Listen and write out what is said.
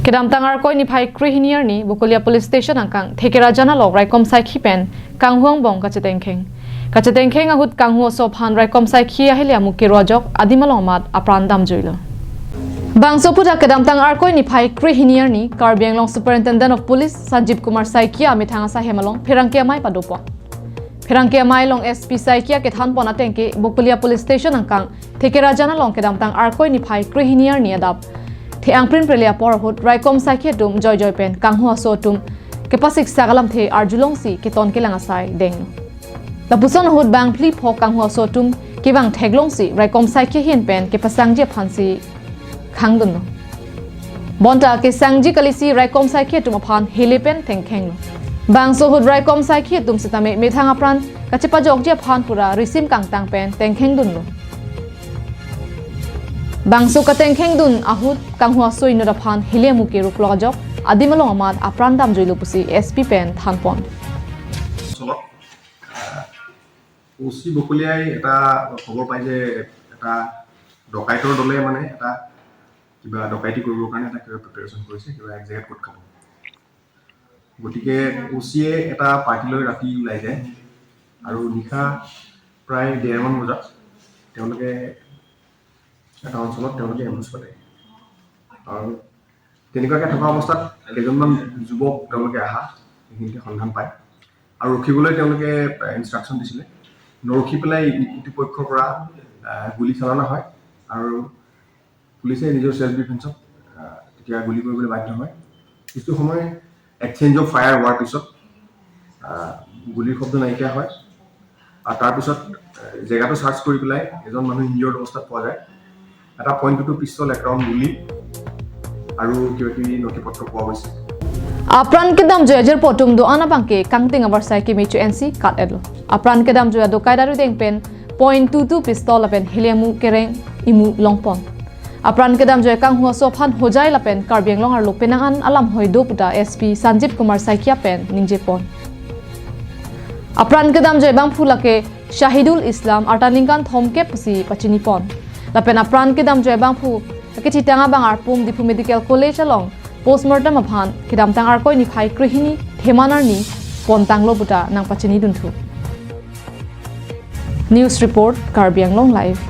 kedam tangar koi ni phai krihinier ni bukulia police station angkang Thekerajan lok raikom saikhi pen kanghu angbong kachetengkheng ahut kanghu so phan raikom saikhi ahelia muki ajok adimalong mat apran dam joilo bangso puta kedam tangar koi ni phai krihinier ni Karbianglong Superintendent of Police Sanjeev Kumar Saikhi ami thanga sa hemalong phirangkia mai padopo Phirangkia mai long SP Saikhi ke than pona tengke bukulia police station angkang Thekerajan long kedam tang arkoi ni phai krihinier ni adap the angprin prelia porhut raikom saikhi tum joy pen kanghu so tum kepasik sagalam the arjulong si ke ton ke langa sai deng lapuson hut bang pli pho kanghu so tum ke bang theglong si raikom saikhi hin pen ke pasang je phansi khangdun bonta ke sangji kalisi raikom saikhi tum phan helipen tengkheng bang so hut raikom saikhi tum sitame methang apran kachepa jok je phan pura risim kangtang pen tengkheng dun bangso kachetengkheng dun ahut kanghu soi no phan hile muki ruk lojok adimalong amat apran dam joilo pusi SP pen thanpon OC বকুলিয়াই এটা খবৰ পাই যে এটা ডকাইতৰ দলে মানে এটা কিবা ডকাইতি কৰিবৰ কাৰণে এটা কিবা প্ৰিপাৰেচন কৰিছে কিবা এক জেগাত কোট খাব গতিকে ওসিয়ে এটা পাৰ্টি লৈ ৰাতি ওলাই যায় আৰু নিশা প্ৰায় 1:30 মান বজাত তেওঁলোকে এটা অঞ্চলত তেওঁলোকে এম্বুছ পাতে আৰু তেনেকুৱাকৈ থকা অৱস্থাত কেইজনমান যুৱক তেওঁলোকে আহা এইখিনিতে সন্ধান পায় আৰু ৰখিবলৈ তেওঁলোকে ইনষ্ট্ৰাকশ্যন দিছিলে নৰখি পেলাই ইটো পক্ষৰ পৰা গুলি চলানা হয় আৰু পুলিচে নিজৰ সেলফ ডিফেন্সত তেতিয়া গুলি কৰিবলৈ বাধ্য হয় কিছু সময় এক্সচেঞ্জ অফ ফায়াৰ হোৱাৰ পিছত গুলিৰ শব্দ নাইকিয়া হয় আৰু তাৰ পিছত জেগাটো সাৰ্চ কৰি পেলাই এজন মানুহ ইনজিয়ৰ্ড অৱস্থাত পোৱা যায় এটা .22 পিস্তল এক ৰাউণ্ড গুলি আৰু কিবা নথিপত্ৰ পোৱা গৈছে apran kedam joyajer potum do ana bangke kangting abar saiki mechu NC kat edlo apran kedam joya do kaidaru deng pen .22 pistol apen hilemu kereng imu longpon apran kedam joya kang huwa so phan hojai lapen Karbianglong ar lopenangan alam hoido puta SP Sanjeev Kumar Saikhi pen ningjepon apran kedam joya bang phulake Shahidul Islam artalingkan thomke pusi pachinipon lapen apran kedam joya bang phu kachitanga bang arpum dipu medical college along postmortem aphan kedam tang arkoi ni phai krihini themanar ni pontang lo buta nang pachini duntu news report Karbianglong live